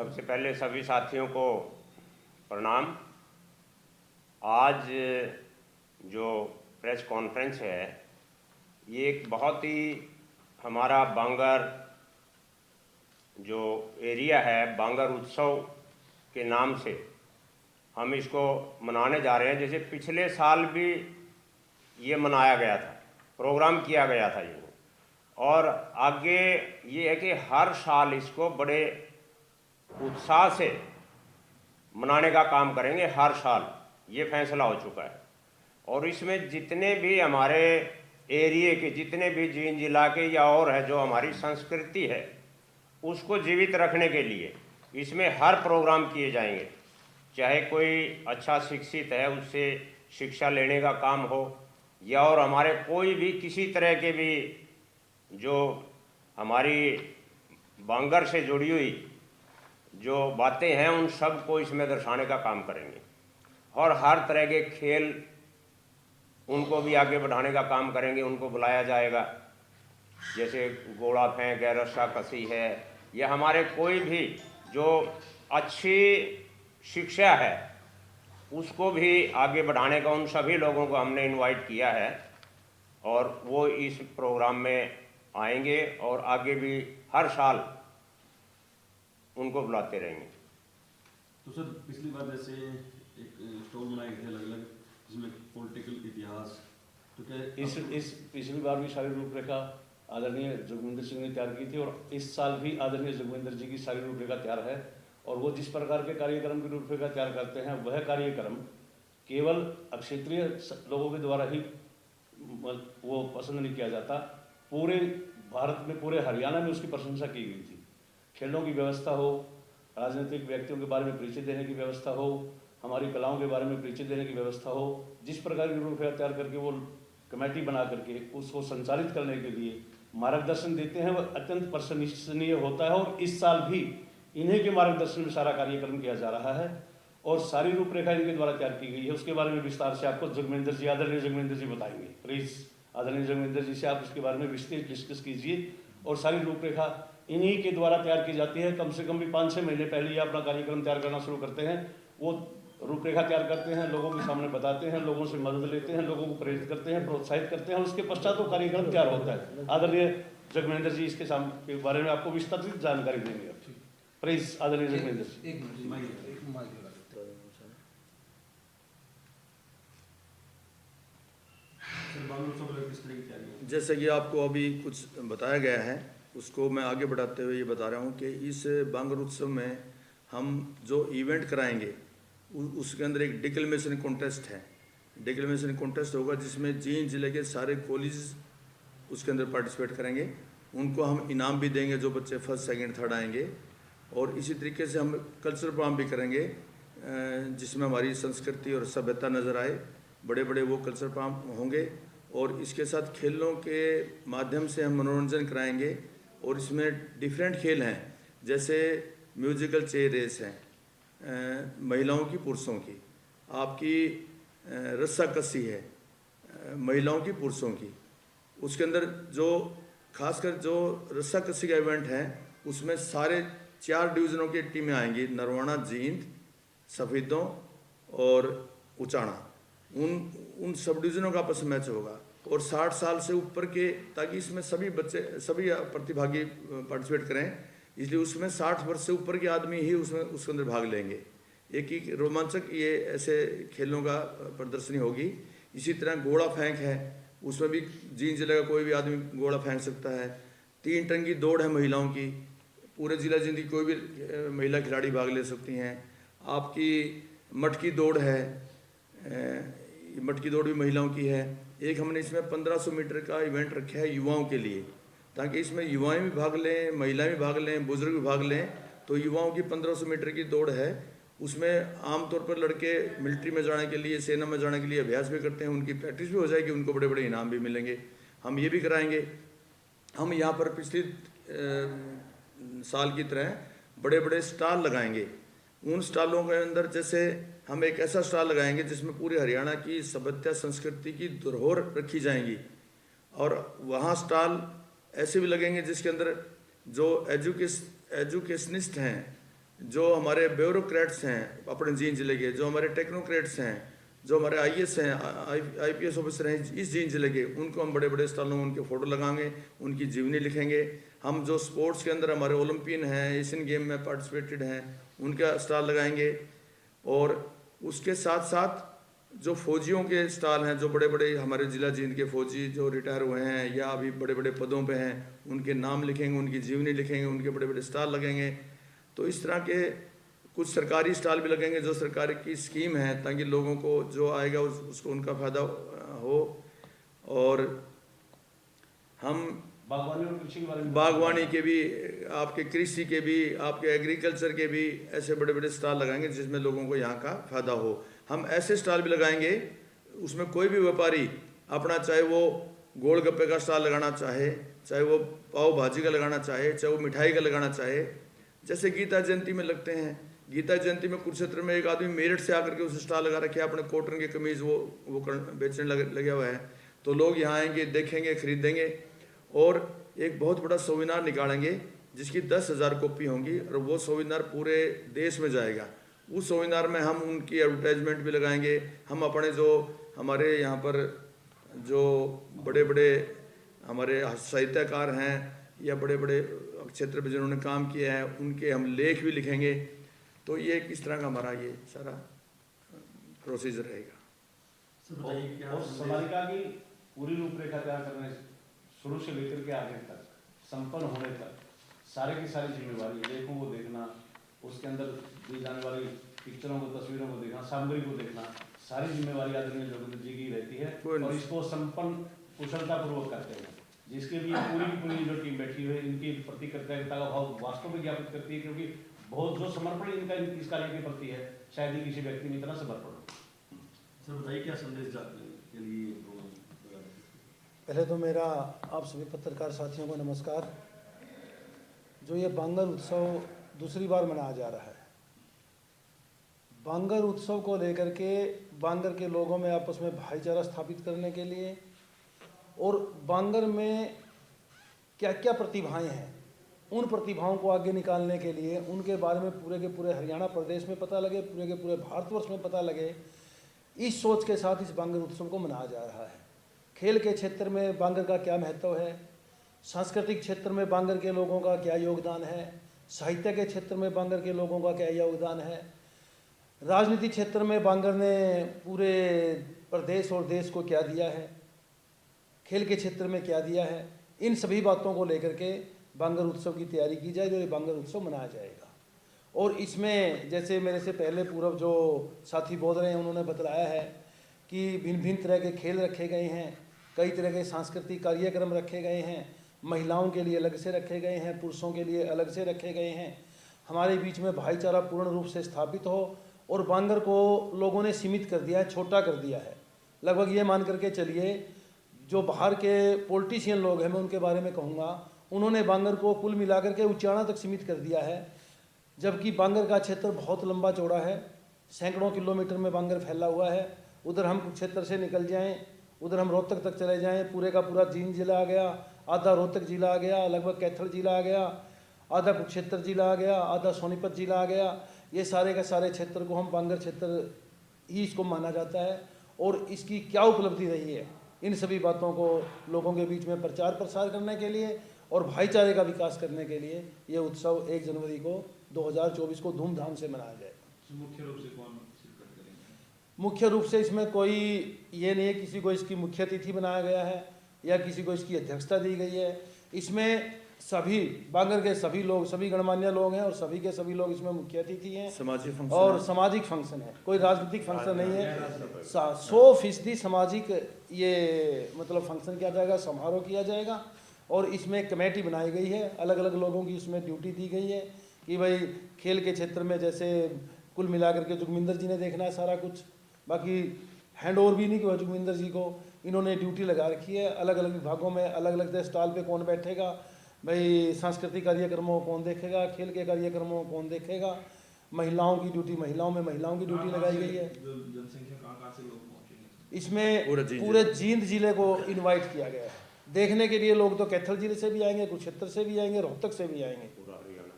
सबसे पहले सभी साथियों को प्रणाम। आज जो प्रेस कॉन्फ्रेंस है ये एक बहुत ही हमारा बांगर जो एरिया है, बांगर उत्सव के नाम से हम इसको मनाने जा रहे हैं। जैसे पिछले साल भी ये मनाया गया था, प्रोग्राम किया गया था ये, और आगे ये है कि हर साल इसको बड़े उत्साह से मनाने का काम करेंगे। हर साल ये फैसला हो चुका है और इसमें जितने भी हमारे एरिए के, जितने भी जींद जिला के या और है, जो हमारी संस्कृति है उसको जीवित रखने के लिए इसमें हर प्रोग्राम किए जाएंगे। चाहे कोई अच्छा शिक्षित है उससे शिक्षा लेने का काम हो, या और हमारे कोई भी किसी तरह के भी जो हमारी बांगर से जुड़ी हुई जो बातें हैं उन सब को इसमें दर्शाने का काम करेंगे। और हर तरह के खेल उनको भी आगे बढ़ाने का काम करेंगे। उनको बुलाया जाएगा, जैसे घोड़ा फेंक है, रस्सा कसी है, या हमारे कोई भी जो अच्छी शिक्षा है उसको भी आगे बढ़ाने का उन सभी लोगों को हमने इनवाइट किया है और वो इस प्रोग्राम में आएंगे और आगे भी हर साल उनको बुलाते रहेंगे। तो सर, पिछली बार जैसे एक स्टॉल बनाए थे अलग अलग, जिसमें पॉलिटिकल इतिहास, तो क्या इस पिछली बार भी सारी रूपरेखा आदरणीय जोगविंदर सिंह ने तैयार की थी और इस साल भी आदरणीय जोगविंदर जी की सारी रूपरेखा तैयार है। और वो जिस प्रकार के कार्यक्रम की रूपरेखा तैयार करते हैं वह कार्यक्रम केवल क्षेत्रीय लोगों के द्वारा ही वो पसंद नहीं किया जाता, पूरे भारत में, पूरे हरियाणा में उसकी प्रशंसा की गई थी। खेलों की व्यवस्था हो, राजनीतिक व्यक्तियों के बारे में परिचय देने की व्यवस्था हो, हमारी कलाओं के बारे में परिचय देने की व्यवस्था हो, जिस प्रकार की रूपरेखा तैयार करके वो कमेटी बना करके उसको संचालित करने के लिए मार्गदर्शन देते हैं, वह अत्यंत प्रशंसनीय होता है। और इस साल भी इन्हीं के मार्गदर्शन में सारा कार्यक्रम किया जा रहा है और सारी रूपरेखा इनके द्वारा तैयार की गई है। उसके बारे में विस्तार से आपको जोगविंदर जी, आदरणीय जोगविंदर जी बताएंगे। प्लीज आदरणीय जोगविंदर जी से आप उसके बारे में विस्तृत डिस्कस कीजिए। और सारी रूपरेखा इन्हीं के द्वारा तैयार की जाती है। कम से कम भी 5-6 महीने पहले ये अपना कार्यक्रम तैयार करना शुरू करते हैं। वो रूपरेखा तैयार करते हैं, लोगों के सामने बताते हैं, लोगों से मदद लेते हैं, लोगों को प्रेरित करते हैं, प्रोत्साहित करते हैं, उसके पश्चात वो कार्यक्रम तैयार होता है। आदरणीय जोगविंदर जी इसके के बारे में आपको विस्तारित जानकारी देंगे। प्लीज आदरणीय जोगविंदर जी। जैसे कि आपको अभी कुछ बताया गया है उसको मैं आगे बढ़ाते हुए ये बता रहा हूँ कि इस बांगर उत्सव में हम जो इवेंट कराएंगे उसके अंदर एक डिक्लेमेशन कॉन्टेस्ट है। डिक्लेमेशन कॉन्टेस्ट होगा जिसमें जींद जिले के सारे कॉलेज उसके अंदर पार्टिसिपेट करेंगे। उनको हम इनाम भी देंगे जो बच्चे फर्स्ट सेकंड थर्ड आएंगे। और इसी तरीके से हम कल्चरल प्रोग्राम भी करेंगे जिसमें हमारी संस्कृति और सभ्यता नज़र आए। बड़े बड़े वो कल्चरल प्रोग्राम होंगे और इसके साथ खेलों के माध्यम से हम मनोरंजन कराएंगे। और इसमें डिफरेंट खेल हैं, जैसे म्यूजिकल चेयर रेस है, महिलाओं की पुरुषों की, आपकी रस्सा कस्सी है महिलाओं की पुरुषों की। उसके अंदर जो खासकर जो रस्सा कस्सी का इवेंट है उसमें सारे 4 डिवीज़नों की टीमें आएंगी, नरवाना, जींद, सफेदों और उचाना। उन सब डिवीज़नों का आपस में मैच होगा और 60 साल से ऊपर के, ताकि इसमें सभी बच्चे, सभी प्रतिभागी पार्टिसिपेट करें, इसलिए उसमें 60 वर्ष से ऊपर के आदमी ही उसके अंदर भाग लेंगे। एक ही रोमांचक ये ऐसे खेलों का प्रदर्शनी होगी। इसी तरह घोड़ा फेंक है, उसमें भी जींद जिले का कोई भी आदमी घोड़ा फेंक सकता है। 3 टन की दौड़ है महिलाओं की, पूरे जिला जींद की कोई भी महिला खिलाड़ी भाग ले सकती हैं। आपकी मटकी दौड़ है, मटकी दौड़ भी महिलाओं की है। एक हमने इसमें 1500 मीटर का इवेंट रखा है युवाओं के लिए, ताकि इसमें युवाएं भी भाग लें, महिलाएं भी भाग लें, बुजुर्ग भी भाग लें। तो युवाओं की 1500 मीटर की दौड़ है। उसमें आमतौर पर लड़के मिलिट्री में जाने के लिए, सेना में जाने के लिए अभ्यास भी करते हैं, उनकी प्रैक्टिस भी हो जाएगी, उनको बड़े बड़े इनाम भी मिलेंगे। हम ये भी कराएंगे। हम यहाँ पर पिछले साल की तरह बड़े बड़े स्टॉल लगाएंगे। उन स्टॉलों के अंदर जैसे हम एक ऐसा स्टॉल लगाएंगे जिसमें पूरे हरियाणा की सभ्यता संस्कृति की धरोहर रखी जाएंगी। और वहाँ स्टॉल ऐसे भी लगेंगे जिसके अंदर जो एजुकेशनिस्ट हैं जो हमारे ब्यूरोक्रेट्स हैं अपने जींद जिले के, जो हमारे टेक्नोक्रेट्स हैं, जो हमारे आईएएस हैं, आईपीएस ऑफिसर हैं इस जींद जिले के, उनको हम बड़े बड़े स्टॉलों में उनके फ़ोटो लगाएंगे, उनकी जीवनी लिखेंगे। हम जो स्पोर्ट्स के अंदर हमारे ओलंपियन हैं, एशियन गेम में पार्टिसिपेटेड हैं, उनका स्टॉल लगाएंगे। और उसके साथ साथ जो फौजियों के स्टॉल हैं, जो बड़े बड़े हमारे ज़िला जींद के फौजी जो रिटायर हुए हैं या अभी बड़े बड़े पदों पे हैं, उनके नाम लिखेंगे, उनकी जीवनी लिखेंगे, उनके बड़े बड़े स्टॉल लगेंगे। तो इस तरह के कुछ सरकारी स्टॉल भी लगेंगे जो सरकार की स्कीम है, ताकि लोगों को जो आएगा उसको उनका फ़ायदा हो। और हम बागवानी और कृषि के बारे में, बागवानी के भी, आपके कृषि के भी, आपके एग्रीकल्चर के भी ऐसे बड़े बड़े स्टॉल लगाएंगे जिसमें लोगों को यहाँ का फ़ायदा हो। हम ऐसे स्टॉल भी लगाएंगे उसमें कोई भी व्यापारी अपना, चाहे वो गोलगप्पे का स्टॉल लगाना चाहे, चाहे वो पाव भाजी का लगाना चाहे, चाहे वो मिठाई का लगाना चाहे, जैसे गीता जयंती में लगते हैं। गीता जयंती में कुरुक्षेत्र में एक आदमी मेरठ से आकर के उस स्टॉल लगा रखे है, अपने कॉटन की कमीज़ वो बेचने लगे हुआ है। तो लोग यहाँ आएंगे, देखेंगे, खरीदेंगे और एक बहुत बड़ा सेमिनार निकालेंगे जिसकी 10,000 कॉपी होंगी और वो सेमिनार पूरे देश में जाएगा। उस सेमिनार में हम उनकी एडवर्टाइजमेंट भी लगाएंगे। हम अपने जो हमारे यहाँ पर जो बड़े बड़े हमारे साहित्यकार हैं या बड़े बड़े क्षेत्र में जिन्होंने काम किया है उनके हम लेख भी लिखेंगे। तो ये किस तरह का हमारा ये सारा प्रोसीजर रहेगा। और समालिका की पूरी रूपरेखा तैयार करने शुरू से लेकर के आगे तक, संपन्न होने तक, सारे की सारी जिम्मेवारी लेखों को देखना, उसके अंदर दी जाने वाली पिक्चरों को, तस्वीरों को देखना, सामग्री को देखना, सारी जिम्मेवारी आदरणीय जोगिंदर जी की रहती है और इसको संपन्न कुशलतापूर्वक करते हैं, जिसके लिए पूरी जो टीम बैठी हुई है इनकी प्रति कृतज्ञता का भाव वास्तव में ज्ञापित करती है, क्योंकि बहुत जो समर्पण इनका इस कार्य के प्रति है शायद ही किसी व्यक्ति में इतना समर्पण हो। सर बताइए क्या संदेश के लिए प्रोग्राम? पहले तो मेरा आप सभी पत्रकार साथियों को नमस्कार। जो ये बांगर उत्सव दूसरी बार मनाया जा रहा है, बांगर उत्सव को लेकर के बांगर के लोगों में आपस में भाईचारा स्थापित करने के लिए और बांगर में क्या क्या प्रतिभाएं हैं उन प्रतिभाओं को आगे निकालने के लिए, उनके बारे में पूरे के पूरे हरियाणा प्रदेश में पता लगे, पूरे के पूरे भारतवर्ष में पता लगे, इस सोच के साथ इस बांगर उत्सव को मनाया जा रहा है। खेल के क्षेत्र में बांगर का क्या महत्व है, सांस्कृतिक क्षेत्र में बांगर के लोगों का क्या योगदान है, साहित्य के क्षेत्र में बांगर के लोगों का क्या योगदान है, राजनीति क्षेत्र में बांगर ने पूरे प्रदेश और देश को क्या दिया है, खेल के क्षेत्र में क्या दिया है, इन सभी बातों को लेकर के बांगर उत्सव की तैयारी की जाए, जो ये बांगर उत्सव मनाया जाएगा। और इसमें जैसे मेरे से पहले पूर्व जो साथी बोल रहे हैं उन्होंने बतलाया है कि भिन्न भिन्न तरह के खेल रखे गए हैं, कई तरह के सांस्कृतिक कार्यक्रम रखे गए हैं, महिलाओं के लिए अलग से रखे गए हैं, पुरुषों के लिए अलग से रखे गए हैं। हमारे बीच में भाईचारा पूर्ण रूप से स्थापित हो और बांगर को लोगों ने सीमित कर दिया है, छोटा कर दिया है। लगभग ये मान करके चलिए, जो बाहर के पॉलिटिशियन लोग हैं, मैं उनके बारे में कहूँगा, उन्होंने बांगर को कुल मिलाकर के उच्चारण तक सीमित कर दिया है, जबकि बांगर का क्षेत्र बहुत लंबा चौड़ा है, सैकड़ों किलोमीटर में बांगर फैला हुआ है। उधर हम क्षेत्र से निकल जाएं, उधर हम रोहतक तक चले जाएं, पूरे का पूरा जींद जिला आ गया, आधा रोहतक जिला आ गया, लगभग कैथल जिला आ गया, आधा कुरुक्षेत्र जिला आ गया, आधा सोनीपत जिला आ गया। ये सारे के सारे क्षेत्र को हम बांगर क्षेत्र ही इसको माना जाता है। और इसकी क्या उपलब्धि रही है, इन सभी बातों को लोगों के बीच में प्रचार प्रसार करने के लिए और भाईचारे का विकास करने के लिए ये उत्सव 1 जनवरी को 2024 को धूमधाम से मनाया जाएगा। मुख्य रूप से कौन शिरकत करेंगे? मुख्य रूप से इसमें कोई ये नहीं है किसी को इसकी मुख्य अतिथि बनाया गया है या किसी को इसकी अध्यक्षता दी गई है। इसमें सभी बांगर के सभी लोग, सभी गणमान्य लोग हैं और सभी के सभी लोग इसमें मुख्य अतिथि हैं। सामाजिक फंक्शन और सामाजिक फंक्शन है, कोई राजनीतिक फंक्शन नहीं है। 100% सामाजिक ये मतलब फंक्शन किया जाएगा, समारोह किया जाएगा। और इसमें कमेटी बनाई गई है, अलग अलग लोगों की इसमें ड्यूटी दी गई है कि भाई खेल के क्षेत्र में जैसे कुल मिलाकर के जोगिंदर जी ने देखना है सारा कुछ, बाकी हैंड ओवर भी नहीं किया जोगिंदर जी को, इन्होंने ड्यूटी लगा रखी है। अलग अलग विभागों में अलग अलग स्टॉल पे कौन बैठेगा, भाई सांस्कृतिक कार्यक्रमों को कौन देखेगा, खेल के कार्यक्रमों को कौन देखेगा, महिलाओं की ड्यूटी महिलाओं में महिलाओं की ड्यूटी लगाई गई है। जनसंख्या कहाँ से लोग पहुँचेंगे? इसमें पूरे जींद जिले को इन्वाइट किया गया है देखने के लिए। लोग तो कैथल जिले से भी आएंगे, कुरुक्षेत्र से भी आएंगे, रोहतक से भी आएंगे,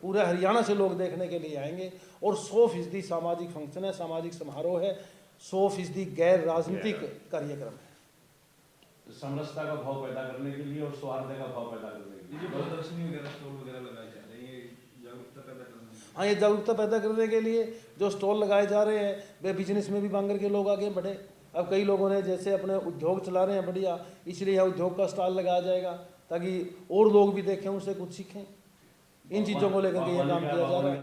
पूरे हरियाणा से लोग देखने के लिए आएंगे। और 100% सामाजिक फंक्शन है, सामाजिक समारोह है, 100% गैर राजनीतिक कार्यक्रम है। समरसता का भाव पैदा करने के लिए और सौहार्द का भाव पैदा करने के लिए। ये जो प्रदर्शनी वगैरह स्टॉल वगैरह लगाए जा रहे हैं, ये जागरूकता पैदा करने हाँ, ये जागरूकता पैदा करने के लिए जो स्टॉल लगाए जा रहे हैं, वे बिजनेस में भी बांगर के लोग आगे बढ़े। अब कई लोगों ने जैसे अपने उद्योग चला रहे हैं बढ़िया, इसलिए यह उद्योग का स्टॉल लगाया जाएगा ताकि और लोग भी देखें, उनसे कुछ सीखें। इन चीज़ों को लेकर के ये काम किया जा रहा है।